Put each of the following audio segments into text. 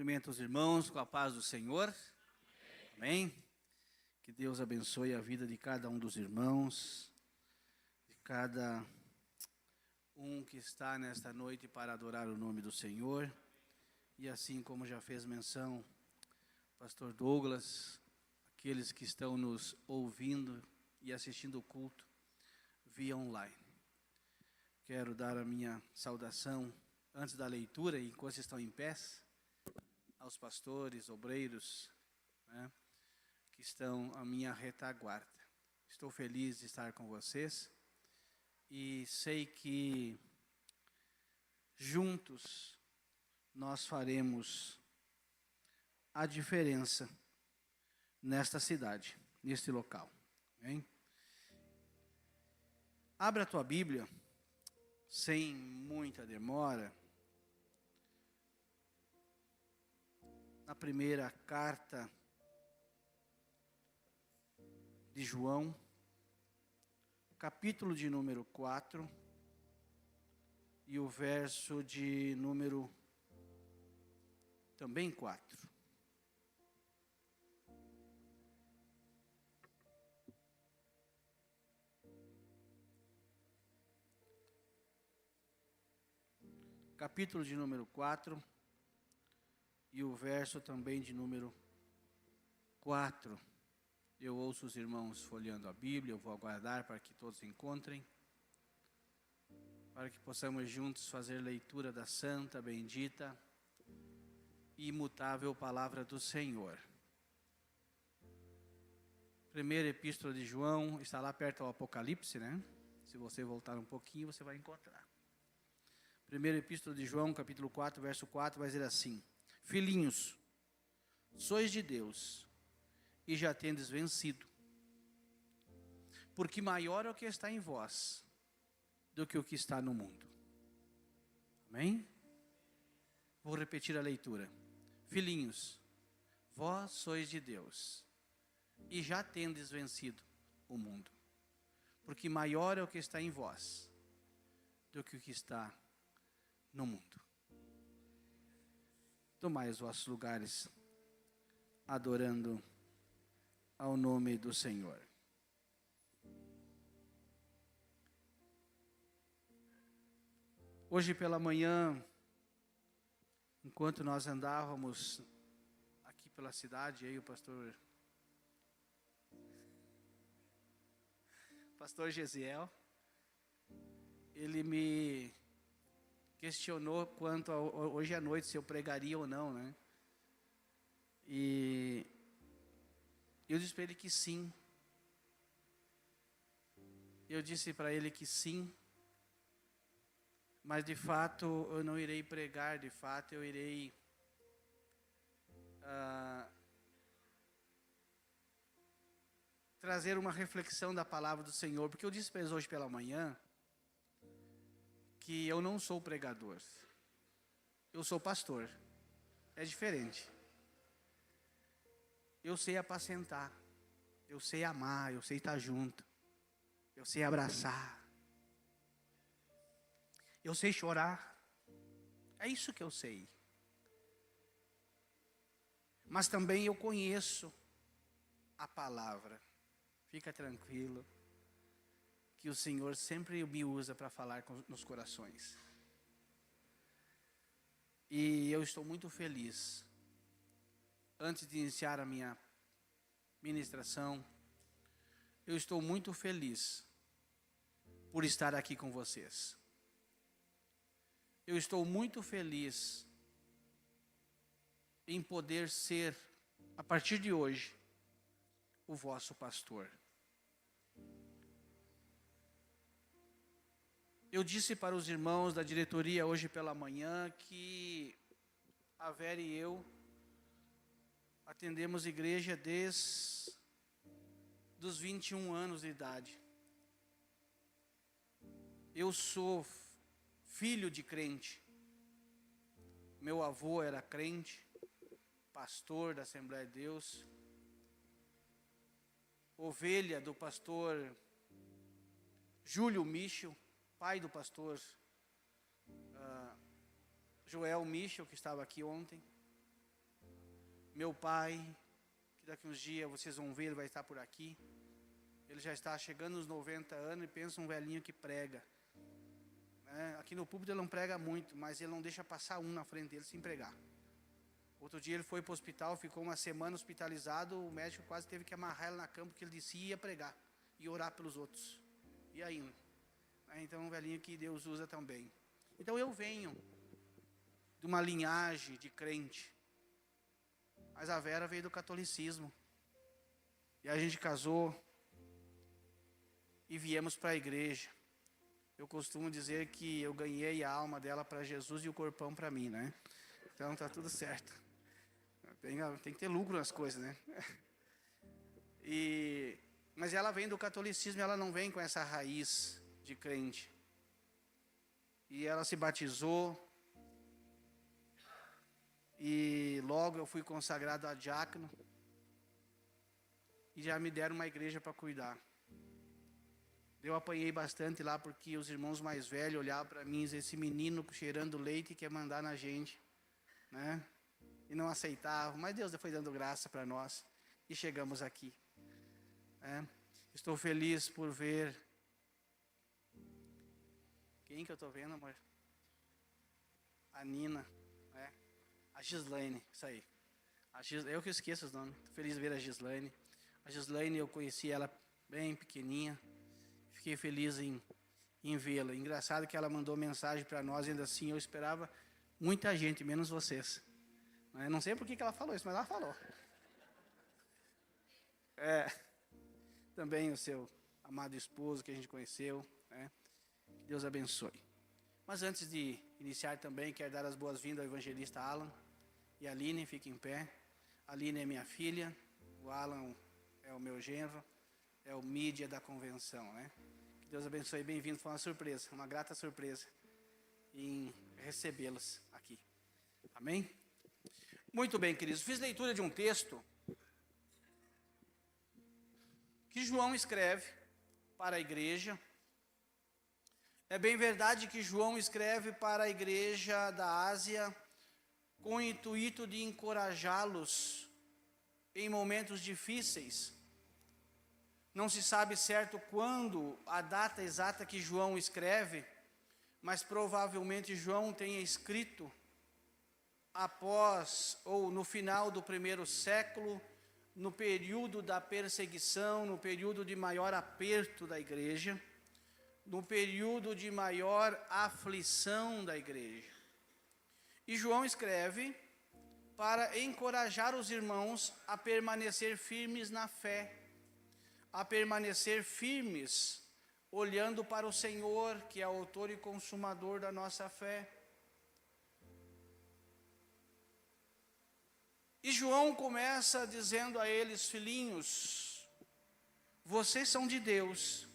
Cumprimento os irmãos com a paz do Senhor. Amém? Que Deus abençoe a vida de cada um dos irmãos, de cada um que está nesta noite para adorar o nome do Senhor. E assim como já fez menção Pastor Douglas, aqueles que estão nos ouvindo e assistindo o culto via online. Quero dar a minha saudação antes da leitura, enquanto vocês estão em pés, aos pastores, obreiros, né, que estão à minha retaguarda. Estou feliz de estar com vocês e sei que juntos nós faremos a diferença nesta cidade, neste local. Amém? Abra a tua Bíblia, sem muita demora, na primeira carta de João, capítulo de número 4, e o verso de número também 4. Capítulo de número 4, e o verso também de número 4. Eu ouço os irmãos folheando a Bíblia, eu vou aguardar para que todos encontrem, para que possamos juntos fazer leitura da santa, bendita e imutável palavra do Senhor. Primeira epístola de João, está lá perto ao Apocalipse, né? Se você voltar um pouquinho, você vai encontrar. Primeira epístola de João, capítulo 4, verso 4, vai dizer assim: Filhinhos, sois de Deus, e já tendes vencido, porque maior é o que está em vós, do que o que está no mundo. Amém? Vou repetir a leitura. Filhinhos, vós sois de Deus, e já tendes vencido o mundo, porque maior é o que está em vós, do que o que está no mundo. Tomai os vossos lugares, adorando ao nome do Senhor. Hoje pela manhã, enquanto nós andávamos aqui pela cidade, aí o pastor Gesiel, ele me questionou quanto a hoje à noite se eu pregaria ou não, né? E eu disse para ele que sim. Eu disse para ele que sim, mas de fato eu não irei pregar, de fato eu irei trazer uma reflexão da palavra do Senhor, porque eu disse para eles hoje pela manhã que eu não sou pregador, eu sou pastor, é diferente. Eu sei apacentar, eu sei amar, eu sei estar junto, eu sei abraçar, eu sei chorar, é isso que eu sei. Mas também eu conheço a palavra, fica tranquilo, que o Senhor sempre me usa para falar nos corações. E eu estou muito feliz. Antes de iniciar a minha ministração, eu estou muito feliz por estar aqui com vocês. Eu estou muito feliz em poder ser, a partir de hoje, o vosso pastor. Eu disse para os irmãos da diretoria hoje pela manhã que a Vera e eu atendemos igreja desde os 21 anos de idade. Eu sou filho de crente. Meu avô era crente, pastor da Assembleia de Deus, ovelha do pastor Júlio Michel, pai do pastor Joel Michel, que estava aqui ontem. meu pai, que daqui uns dias vocês vão ver, ele vai estar por aqui. Ele já está chegando nos 90 anos e pensa um velhinho que prega. Aqui no púlpito ele não prega muito, mas ele não deixa passar um na frente dele sem pregar. Outro dia ele foi para o hospital, ficou uma semana hospitalizado, o médico quase teve que amarrar ele na cama, porque ele disse que ia pregar e orar pelos outros. E ainda. Então um velhinho que Deus usa também. Então eu venho de uma linhagem de crente, mas a Vera veio do catolicismo. E a gente casou e viemos para a igreja. Eu costumo dizer que eu ganhei a alma dela para Jesus e o corpão para mim, né? Então tá tudo certo. Tem que ter lucro nas coisas, né? Mas ela vem do catolicismo, ela não vem com essa raiz de crente. E ela se batizou. E logo eu fui consagrado a diácono. E já me deram uma igreja para cuidar. Eu apanhei bastante lá porque os irmãos mais velhos olhavam para mim e diziam, esse menino cheirando leite quer mandar na gente, né? E não aceitavam, mas Deus foi dando graça para nós e chegamos aqui. Estou feliz por ver. Quem que eu estou vendo, amor? A Nina, a Gislaine, isso aí. Eu que esqueço os nomes. Estou feliz de ver a Gislaine. A Gislaine, eu conheci ela bem pequenininha. Fiquei feliz em vê-la. Engraçado que ela mandou mensagem para nós, ainda assim, eu esperava muita gente, menos vocês. Não sei por que ela falou isso, mas ela falou. Também o seu amado esposo que a gente conheceu. Que Deus abençoe. Mas antes de iniciar também, quero dar as boas-vindas ao evangelista Alan e a Aline, fiquem em pé. A Aline é minha filha, o Alan é o meu genro, é o mídia da convenção, Que Deus abençoe, bem-vindo, foi uma surpresa, uma grata surpresa em recebê-los aqui. Amém? Muito bem, queridos, fiz leitura de um texto que João escreve para a igreja. É bem verdade que João escreve para a igreja da Ásia com o intuito de encorajá-los em momentos difíceis. Não se sabe certo quando, a data exata que João escreve, mas provavelmente João tenha escrito após ou no final do primeiro século, no período da perseguição, no período de maior aperto da igreja, no período de maior aflição da igreja. E João escreve para encorajar os irmãos a permanecer firmes na fé, a permanecer firmes, olhando para o Senhor, que é o autor e consumador da nossa fé. E João começa dizendo a eles, filhinhos, vocês são de Deus.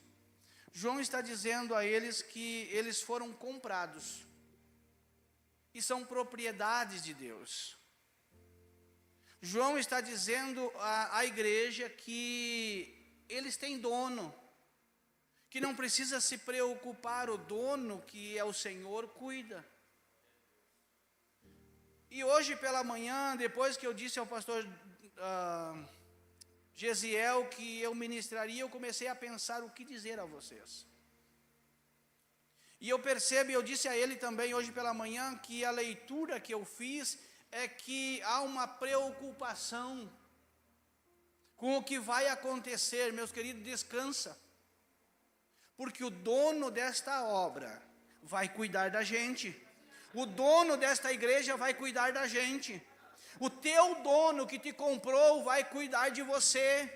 João está dizendo a eles que eles foram comprados e são propriedades de Deus. João está dizendo à igreja que eles têm dono, que não precisa se preocupar, o dono, que é o Senhor, cuida. E hoje pela manhã, depois que eu disse ao pastor Gesiel que eu ministraria, eu comecei a pensar o que dizer a vocês. E eu percebo, eu disse a ele também hoje pela manhã, que a leitura que eu fiz é que há uma preocupação com o que vai acontecer. Meus queridos, descansa, porque o dono desta obra vai cuidar da gente, o dono desta igreja vai cuidar da gente, o teu dono que te comprou vai cuidar de você.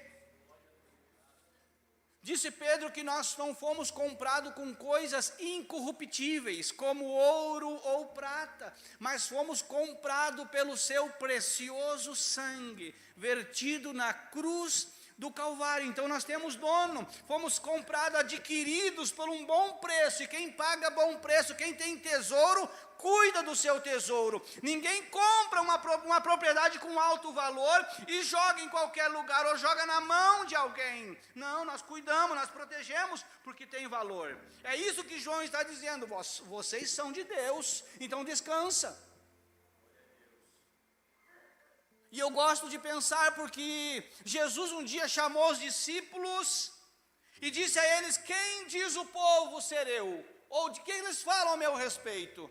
Disse Pedro que nós não fomos comprados com coisas incorruptíveis, como ouro ou prata, mas fomos comprados pelo seu precioso sangue, vertido na cruz do Calvário. Então nós temos dono, fomos comprados, adquiridos por um bom preço, e quem paga bom preço, quem tem tesouro, cuida do seu tesouro. Ninguém compra uma propriedade com alto valor e joga em qualquer lugar, ou joga na mão de alguém. Não, nós cuidamos, nós protegemos, porque tem valor. É isso que João está dizendo, vocês são de Deus, então descansa. E eu gosto de pensar porque Jesus um dia chamou os discípulos e disse a eles: quem diz o povo ser eu? Ou de quem eles falam a meu respeito?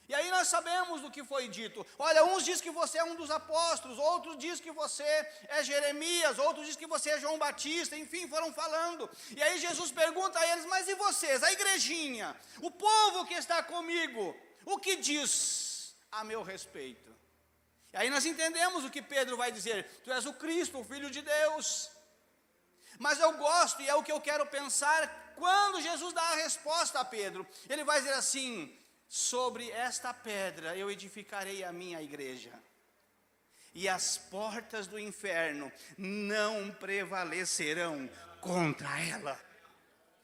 E aí nós sabemos do que foi dito. Olha, uns dizem que você é um dos apóstolos, outros dizem que você é Jeremias, outros dizem que você é João Batista, enfim, foram falando. E aí Jesus pergunta a eles: mas e vocês, a igrejinha, o povo que está comigo, o que diz a meu respeito? E aí nós entendemos o que Pedro vai dizer: tu és o Cristo, o Filho de Deus. Mas eu gosto, e é o que eu quero pensar, quando Jesus dá a resposta a Pedro, ele vai dizer assim: sobre esta pedra eu edificarei a minha igreja, e as portas do inferno não prevalecerão contra ela.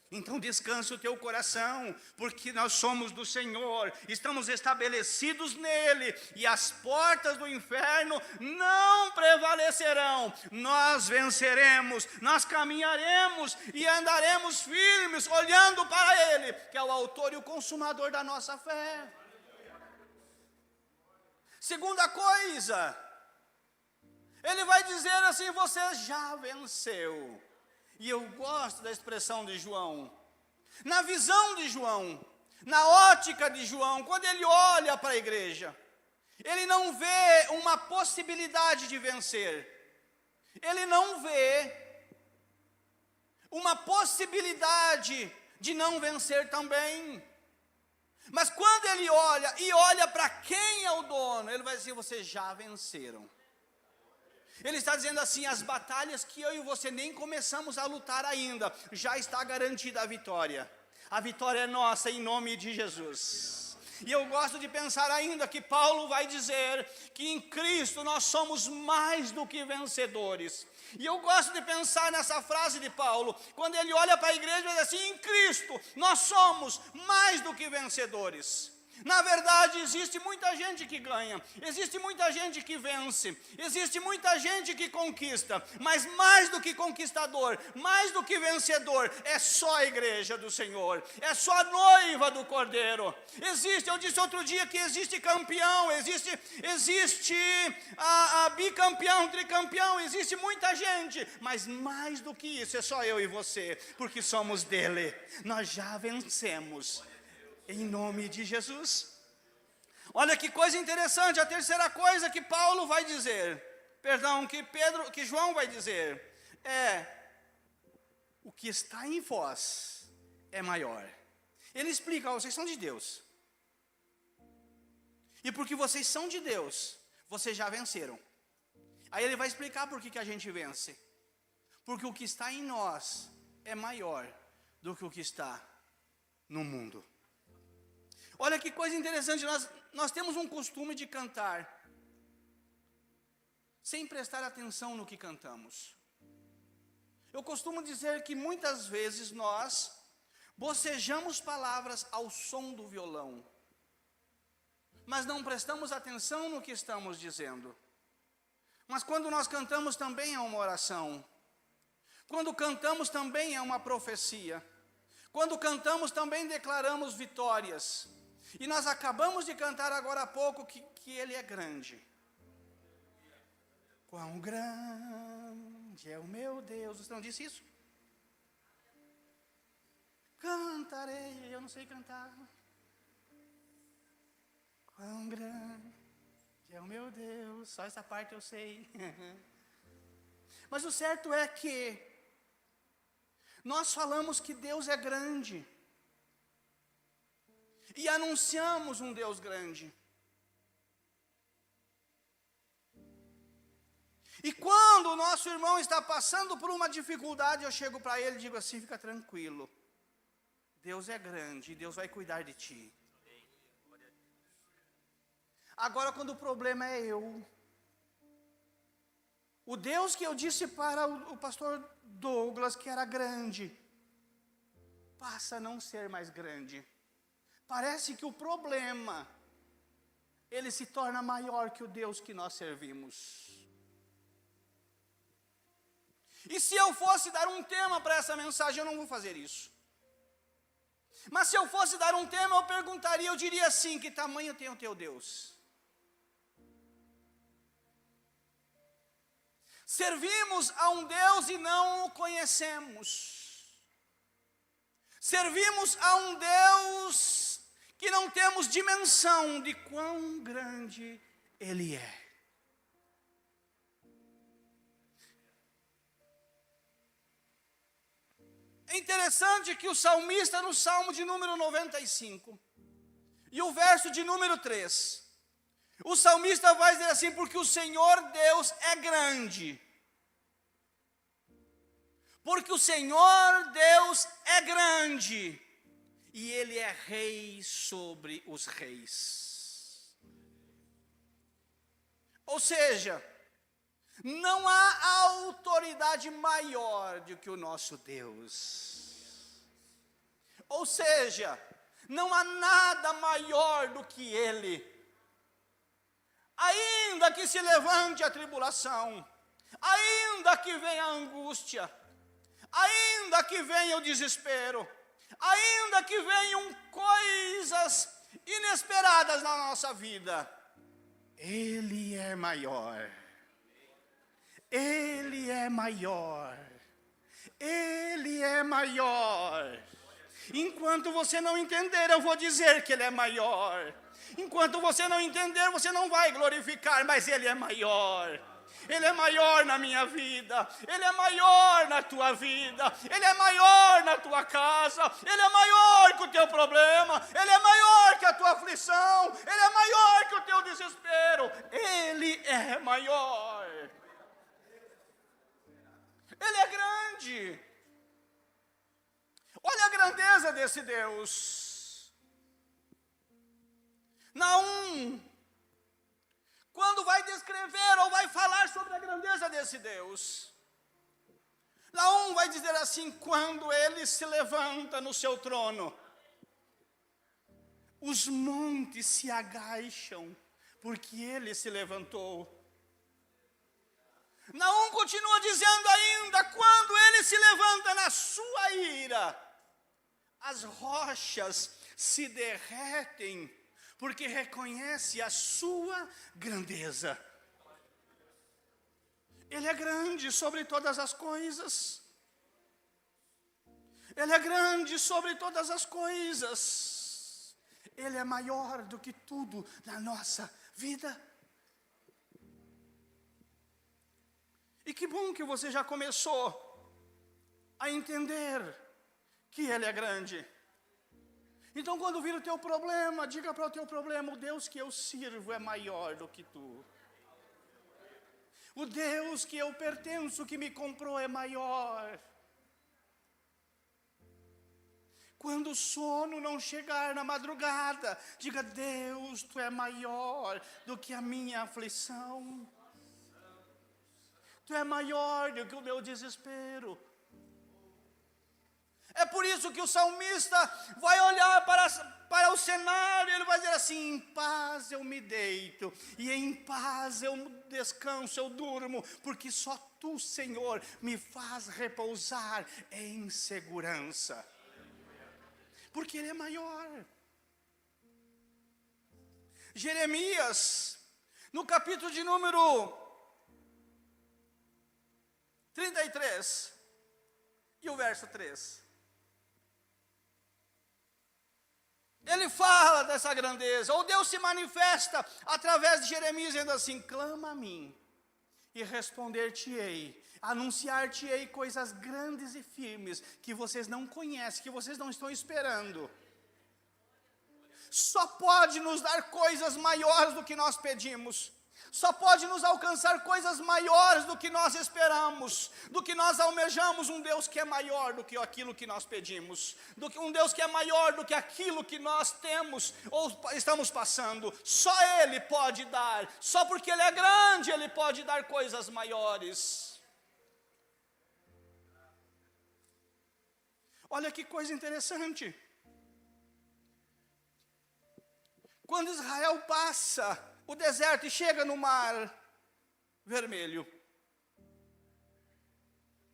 Então descansa o teu coração, porque nós somos do Senhor, estamos estabelecidos nele, e as portas do inferno não prevalecerão. Nós venceremos, nós caminharemos e andaremos firmes, olhando para ele, que é o autor e o consumador da nossa fé. Segunda coisa, ele vai dizer assim: você já venceu. E eu gosto da expressão de João, na visão de João, na ótica de João, quando ele olha para a igreja, ele não vê uma possibilidade de vencer, ele não vê uma possibilidade de não vencer também. Mas quando ele olha, e olha para quem é o dono, ele vai dizer: vocês já venceram. Ele está dizendo assim: as batalhas que eu e você nem começamos a lutar ainda, já está garantida a vitória. A vitória é nossa em nome de Jesus. E eu gosto de pensar ainda que Paulo vai dizer que em Cristo nós somos mais do que vencedores. E eu gosto de pensar nessa frase de Paulo, quando ele olha para a igreja e diz assim: em Cristo nós somos mais do que vencedores. Na verdade, existe muita gente que ganha, existe muita gente que vence, existe muita gente que conquista, mas mais do que conquistador, mais do que vencedor, é só a igreja do Senhor, é só a noiva do Cordeiro. Eu disse outro dia que existe campeão, existe a bicampeão, tricampeão, existe muita gente, mas mais do que isso, é só eu e você, porque somos dele, nós já vencemos. Em nome de Jesus. Olha que coisa interessante, a terceira coisa que Paulo vai dizer, que João vai dizer, é: o que está em vós é maior. Ele explica: vocês são de Deus, e porque vocês são de Deus, vocês já venceram. Aí ele vai explicar por que a gente vence, porque o que está em nós é maior do que o que está no mundo. Olha que coisa interessante, nós temos um costume de cantar sem prestar atenção no que cantamos. Eu costumo dizer que muitas vezes nós bocejamos palavras ao som do violão, mas não prestamos atenção no que estamos dizendo. Mas quando nós cantamos também é uma oração, quando cantamos também é uma profecia, quando cantamos também declaramos vitórias. E nós acabamos de cantar agora há pouco que Ele é grande. Quão grande é o meu Deus. Você não disse isso? Cantarei, eu não sei cantar. Quão grande é o meu Deus. Só essa parte eu sei. Mas o certo é que nós falamos que Deus é grande. E anunciamos um Deus grande. E quando o nosso irmão está passando por uma dificuldade, eu chego para ele e digo assim: fica tranquilo, Deus é grande e Deus vai cuidar de ti. Agora, quando o problema é eu, o Deus que eu disse para o pastor Douglas que era grande, passa a não ser mais grande. Parece que o problema, ele se torna maior que o Deus que nós servimos. E se eu fosse dar um tema para essa mensagem, eu não vou fazer isso. Mas se eu fosse dar um tema, eu perguntaria, eu diria assim: que tamanho tem o teu Deus? Servimos a um Deus e não o conhecemos. Servimos a um Deus que não temos dimensão de quão grande Ele é. É interessante que o salmista, no Salmo de número 95, e o verso de número 3, o salmista vai dizer assim: porque o Senhor Deus é grande. Porque o Senhor Deus é grande, e Ele é rei sobre os reis. Ou seja, não há autoridade maior do que o nosso Deus. Ou seja, não há nada maior do que Ele. Ainda que se levante a tribulação, ainda que venha a angústia, ainda que venha o desespero, ainda que venham coisas inesperadas na nossa vida, Ele é maior. Ele é maior. Ele é maior. Enquanto você não entender, eu vou dizer que Ele é maior. Enquanto você não entender, você não vai glorificar, mas Ele é maior. Ele é maior na minha vida, Ele é maior na tua vida, Ele é maior na tua casa, Ele é maior que o teu problema, Ele é maior que a tua aflição, Ele é maior que o teu desespero, Ele é maior. Ele é grande. Olha a grandeza desse Deus. Naum, quando vai descrever ou vai falar sobre a grandeza desse Deus, Naum vai dizer assim: quando Ele se levanta no seu trono, os montes se agacham, porque Ele se levantou. Naum continua dizendo ainda: quando Ele se levanta na sua ira, as rochas se derretem, porque reconhece a sua grandeza. Ele é grande sobre todas as coisas. Ele é grande sobre todas as coisas. Ele é maior do que tudo na nossa vida. E que bom que você já começou a entender que Ele é grande. Então, quando vir o teu problema, diga para o teu problema: o Deus que eu sirvo é maior do que tu. O Deus que eu pertenço, que me comprou, é maior. Quando o sono não chegar na madrugada, diga: Deus, Tu é maior do que a minha aflição. Tu é maior do que o meu desespero. É por isso que o salmista vai olhar para o cenário e ele vai dizer assim: em paz eu me deito, e em paz eu descanso, eu durmo, porque só Tu, Senhor, me faz repousar em segurança. Porque Ele é maior. Jeremias, no capítulo de número 33, e o verso 3. Ele fala dessa grandeza, ou Deus se manifesta através de Jeremias, dizendo assim: clama a mim, e responder-te-ei, anunciar-te-ei coisas grandes e firmes, que vocês não conhecem, que vocês não estão esperando. Só pode nos dar coisas maiores do que nós pedimos. Só pode nos alcançar coisas maiores do que nós esperamos, do que nós almejamos. Um Deus que é maior do que aquilo que nós pedimos, um Deus que é maior do que aquilo que nós temos ou estamos passando. Só Ele pode dar, só porque Ele é grande, Ele pode dar coisas maiores. Olha que coisa interessante. Quando Israel passa o deserto e chega no Mar Vermelho,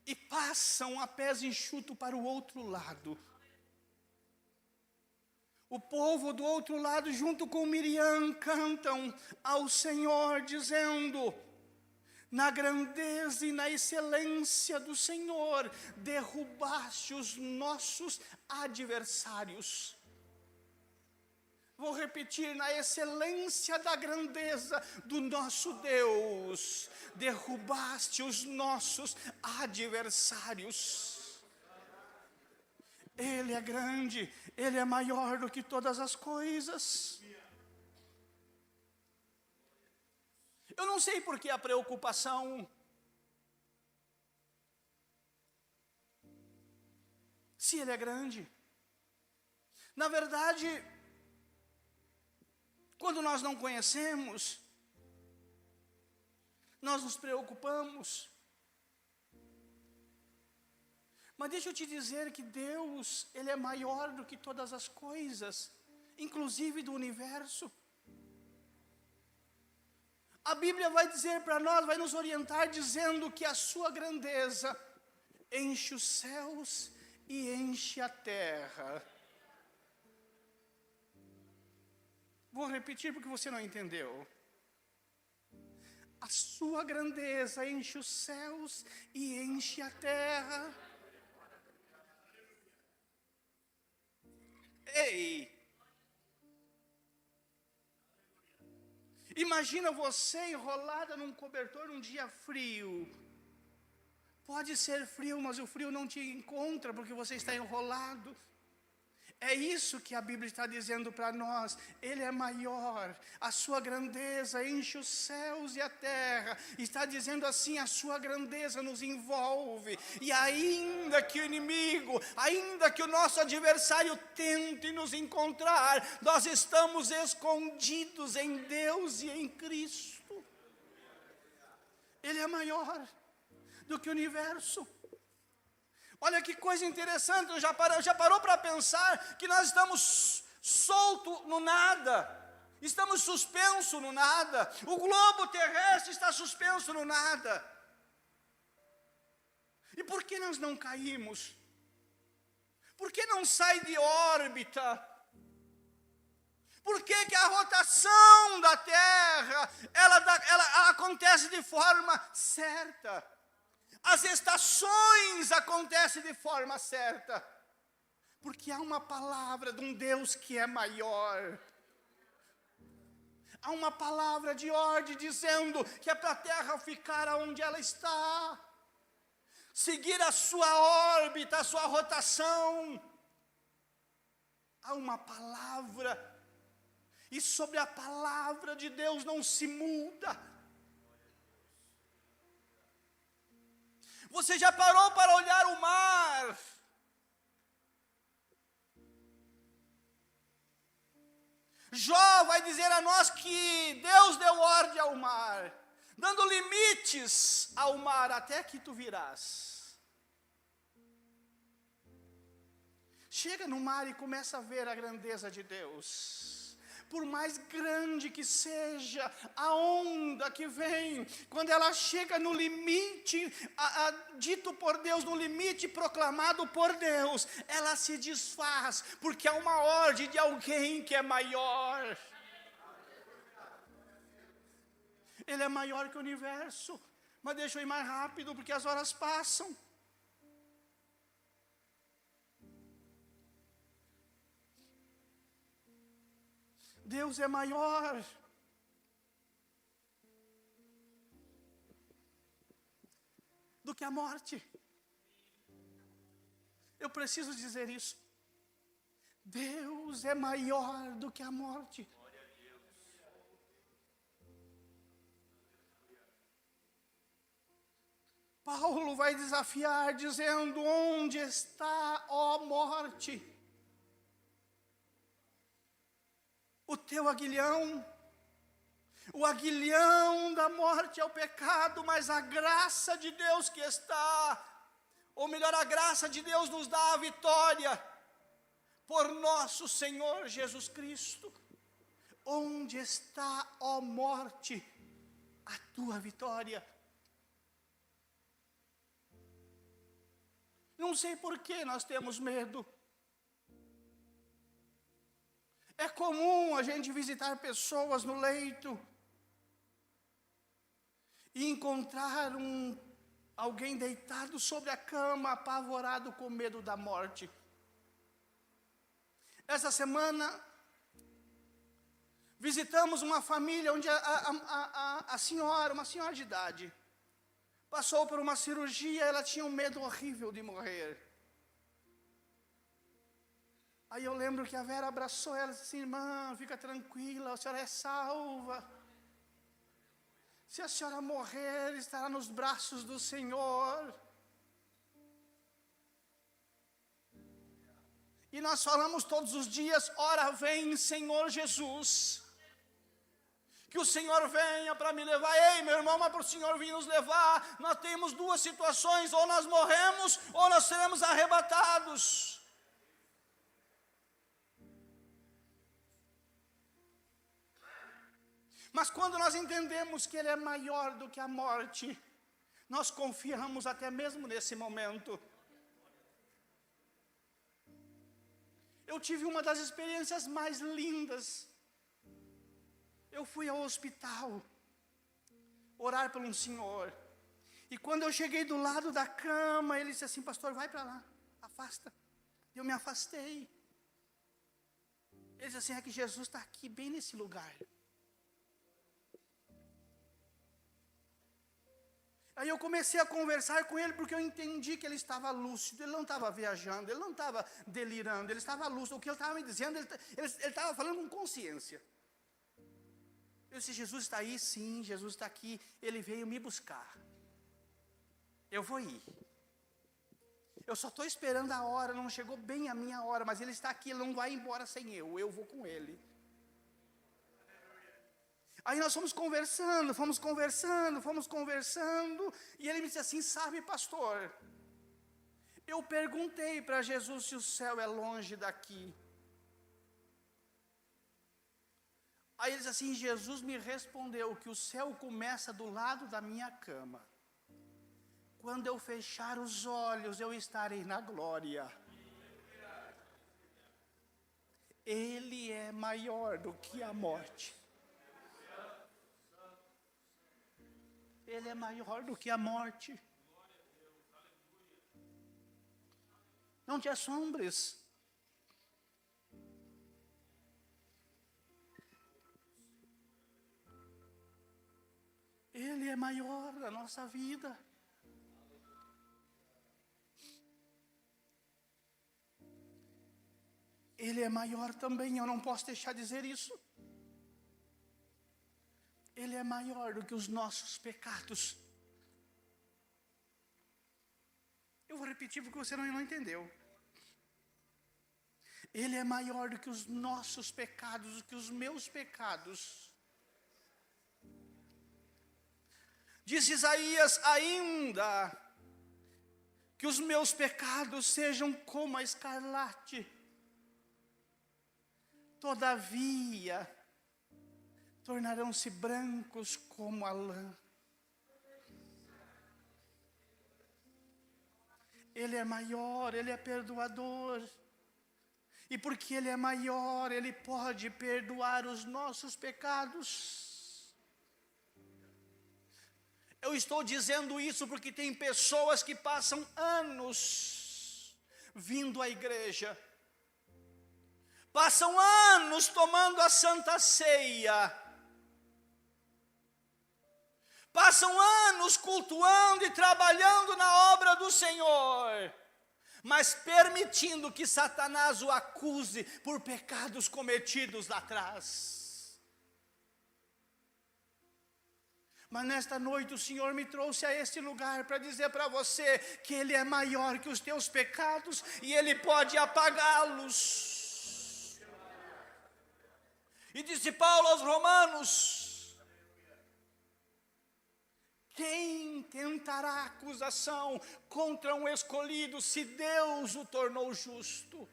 e passam a pés enxutos para o outro lado, o povo do outro lado, junto com Miriam, cantam ao Senhor, dizendo: na grandeza e na excelência do Senhor, derrubaste os nossos adversários. Vou repetir, na excelência da grandeza do nosso Deus, derrubaste os nossos adversários. Ele é grande, Ele é maior do que todas as coisas. Eu não sei por que a preocupação. Se Ele é grande. Na verdade, quando nós não conhecemos, nós nos preocupamos. Mas deixa eu te dizer que Deus, Ele é maior do que todas as coisas, inclusive do universo. A Bíblia vai dizer para nós, vai nos orientar dizendo que a sua grandeza enche os céus e enche a terra. Vou repetir porque você não entendeu. A sua grandeza enche os céus e enche a terra. Ei! Imagina você enrolada num cobertor num dia frio. Pode ser frio, mas o frio não te encontra porque você está enrolado. É isso que a Bíblia está dizendo para nós. Ele é maior, a sua grandeza enche os céus e a terra. Está dizendo assim, a sua grandeza nos envolve. E ainda que o inimigo, ainda que o nosso adversário tente nos encontrar, nós estamos escondidos em Deus e em Cristo. Ele é maior do que o universo. Olha que coisa interessante, já parou para pensar que nós estamos soltos no nada, estamos suspensos no nada, o globo terrestre está suspenso no nada. E por que nós não caímos? Por que não sai de órbita? Por que que a rotação da Terra, ela acontece de forma certa? As estações acontecem de forma certa, porque há uma palavra de um Deus que é maior. Há uma palavra de ordem dizendo que é para a terra ficar onde ela está, seguir a sua órbita, a sua rotação. Há uma palavra, e sobre a palavra de Deus não se muda. Você já parou para olhar o mar? Jó vai dizer a nós que Deus deu ordem ao mar, dando limites ao mar, até que tu virás. Chega no mar e começa a ver a grandeza de Deus. Por mais grande que seja a onda que vem, quando ela chega no limite, dito por Deus, no limite proclamado por Deus, ela se desfaz, porque há uma ordem de alguém que é maior. Ele é maior que o universo. Mas deixa eu ir mais rápido, porque as horas passam. Deus é maior. Do que a morte. Eu preciso dizer isso. Deus é maior do que a morte. Paulo vai desafiar dizendo: onde está, ó morte, o teu aguilhão? O aguilhão da morte é o pecado, mas a graça de Deus que está, ou melhor, a graça de Deus nos dá a vitória por nosso Senhor Jesus Cristo. Onde está, ó morte, a tua vitória? Não sei por que nós temos medo. É comum a gente visitar pessoas no leito e encontrar alguém deitado sobre a cama, apavorado com medo da morte. Essa semana, visitamos uma família onde a senhora, uma senhora de idade, passou por uma cirurgia, ela tinha um medo horrível de morrer. Aí eu lembro que a Vera abraçou ela e disse assim: irmã, fica tranquila, a senhora é salva. Se a senhora morrer, estará nos braços do Senhor. E nós falamos todos os dias: ora vem, Senhor Jesus. Que o Senhor venha para me levar. Ei, meu irmão, mas para o Senhor vir nos levar, nós temos duas situações: ou nós morremos, ou nós seremos arrebatados. Mas quando nós entendemos que Ele é maior do que a morte, nós confiamos até mesmo nesse momento. Eu tive uma das experiências mais lindas. Eu fui ao hospital orar por um senhor. E quando eu cheguei do lado da cama, ele disse assim: pastor, vai para lá, afasta. Eu me afastei. Ele disse assim: é que Jesus está aqui, bem nesse lugar. Aí eu comecei a conversar com ele, porque eu entendi que ele estava lúcido, ele não estava viajando, ele não estava delirando, ele estava lúcido. O que ele estava me dizendo, ele estava falando com consciência. Eu disse: Jesus está aí? Sim, Jesus está aqui, Ele veio me buscar. Eu vou ir. Eu só estou esperando a hora, não chegou bem a minha hora, mas Ele está aqui, Ele não vai embora sem eu vou com Ele. Aí nós fomos conversando, e ele me disse assim: sabe, pastor, eu perguntei para Jesus se o céu é longe daqui. Aí ele disse assim: Jesus me respondeu que o céu começa do lado da minha cama. Quando eu fechar os olhos, eu estarei na glória. Ele é maior do que a morte. Ele é maior do que a morte. Não te assombres. Ele é maior da nossa vida. Ele é maior também, eu não posso deixar de dizer isso. Ele é maior do que os nossos pecados. Eu vou repetir porque você não entendeu. Ele é maior do que os nossos pecados, do que os meus pecados. Diz Isaías: ainda que os meus pecados sejam como a escarlate, todavia tornarão-se brancos como a lã. Ele é maior, Ele é perdoador. E porque Ele é maior, Ele pode perdoar os nossos pecados. Eu estou dizendo isso porque tem pessoas que passam anos vindo à igreja, passam anos tomando a Santa Ceia, passam anos cultuando e trabalhando na obra do Senhor, mas permitindo que Satanás o acuse por pecados cometidos lá atrás. Mas nesta noite o Senhor me trouxe a este lugar para dizer para você que Ele é maior que os teus pecados e Ele pode apagá-los. E disse Paulo aos Romanos: quem tentará acusação contra um escolhido se Deus o tornou justo?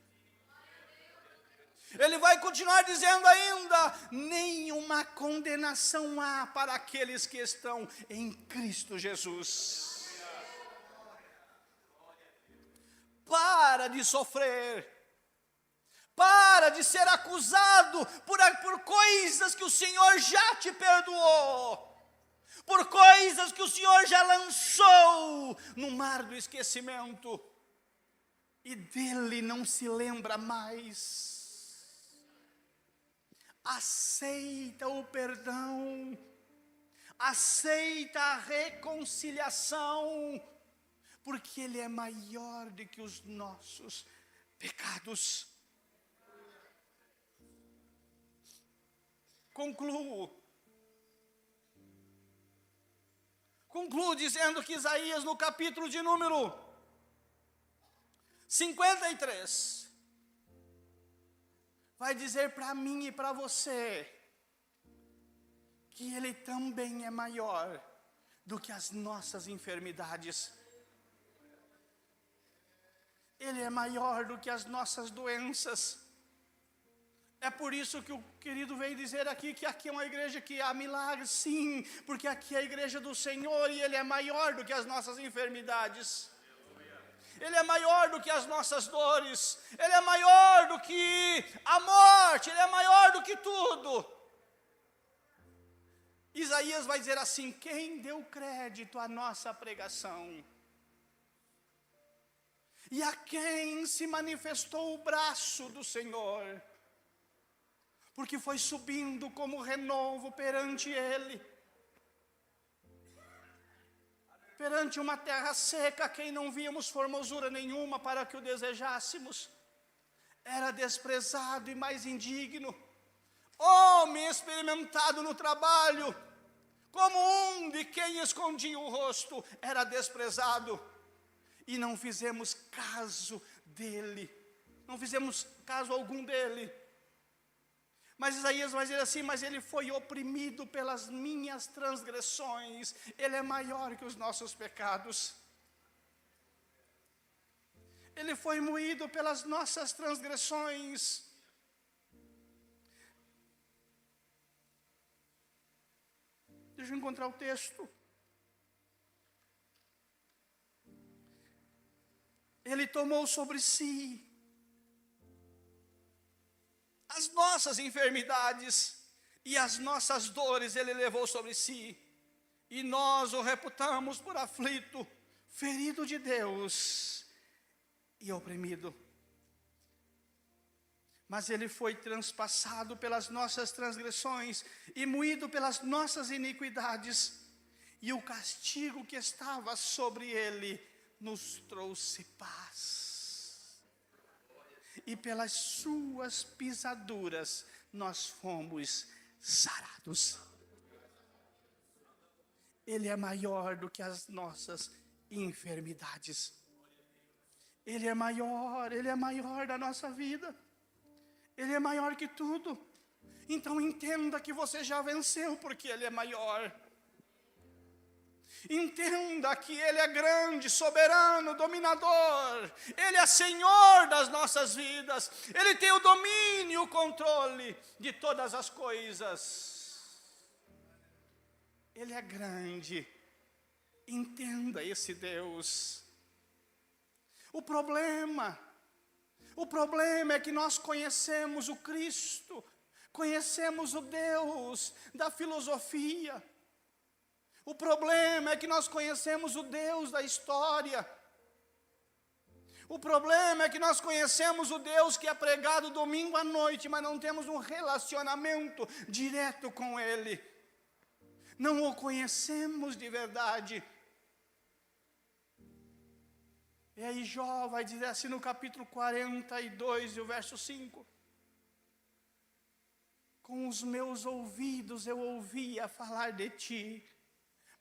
Ele vai continuar dizendo ainda: nenhuma condenação há para aqueles que estão em Cristo Jesus. Para de sofrer, para de ser acusado por coisas que o Senhor já te perdoou. por coisas que o Senhor já lançou no mar do esquecimento, e dele não se lembra mais. Aceita o perdão, aceita a reconciliação, porque ele é maior do que os nossos pecados. Concluo dizendo que Isaías, no capítulo de número 53, vai dizer para mim e para você que ele também é maior do que as nossas enfermidades. Ele é maior do que as nossas doenças. É por isso que o querido veio dizer aqui que aqui é uma igreja que há milagres, sim, porque aqui é a igreja do Senhor e ele é maior do que as nossas enfermidades. Ele é maior do que as nossas dores, ele é maior do que a morte, ele é maior do que tudo. Isaías vai dizer assim: quem deu crédito à nossa pregação? E a quem se manifestou o braço do Senhor? Porque foi subindo como renovo perante ele. Perante uma terra seca, a quem não víamos formosura nenhuma para que o desejássemos. Era desprezado e mais indigno, homem experimentado no trabalho, como um de quem escondia o rosto, era desprezado, e não fizemos caso dele, não fizemos caso algum dele. Mas Isaías vai dizer assim: mas ele foi oprimido pelas minhas transgressões, ele é maior que os nossos pecados. Ele foi moído pelas nossas transgressões. Deixa eu encontrar o texto. Ele tomou sobre si as nossas enfermidades e as nossas dores ele levou sobre si, e nós o reputamos por aflito, ferido de Deus e oprimido. Mas ele foi transpassado pelas nossas transgressões e moído pelas nossas iniquidades, e o castigo que estava sobre ele nos trouxe paz. E pelas suas pisaduras nós fomos sarados. Ele é maior do que as nossas enfermidades. Ele é maior da nossa vida. Ele é maior que tudo. Então entenda que você já venceu, porque ele é maior. Entenda que ele é grande, soberano, dominador. Ele é Senhor das nossas vidas. Ele tem o domínio e o controle de todas as coisas. Ele é grande. Entenda esse Deus. O problema é que nós conhecemos o Cristo, conhecemos o Deus da filosofia. O problema é que nós conhecemos o Deus da história. O problema é que nós conhecemos o Deus que é pregado domingo à noite, mas não temos um relacionamento direto com Ele. Não o conhecemos de verdade. E aí Jó vai dizer assim no capítulo 42 e o verso 5. Com os meus ouvidos eu ouvia falar de ti,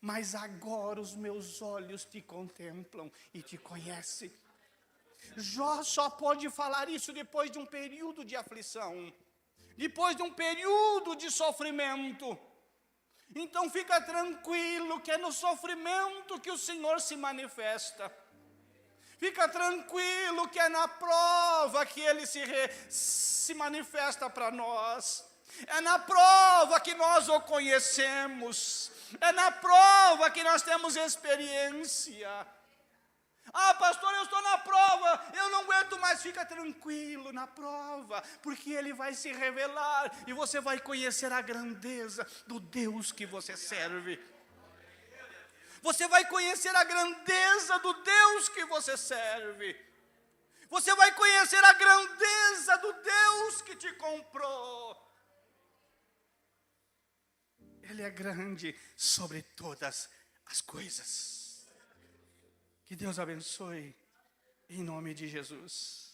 mas agora os meus olhos te contemplam e te conhecem. Jó só pode falar isso depois de um período de aflição, depois de um período de sofrimento. Então fica tranquilo que é no sofrimento que o Senhor se manifesta. Fica tranquilo que é na prova que Ele se manifesta para nós. É na prova que nós o conhecemos. É na prova que nós temos experiência. Ah, pastor, eu estou na prova, eu não aguento mais. Fica tranquilo na prova, porque Ele vai se revelar e você vai conhecer a grandeza do Deus que você serve. Você vai conhecer a grandeza do Deus que você serve. Você vai conhecer a grandeza do Deus que te comprou. Ele é grande sobre todas as coisas. Que Deus abençoe, em nome de Jesus.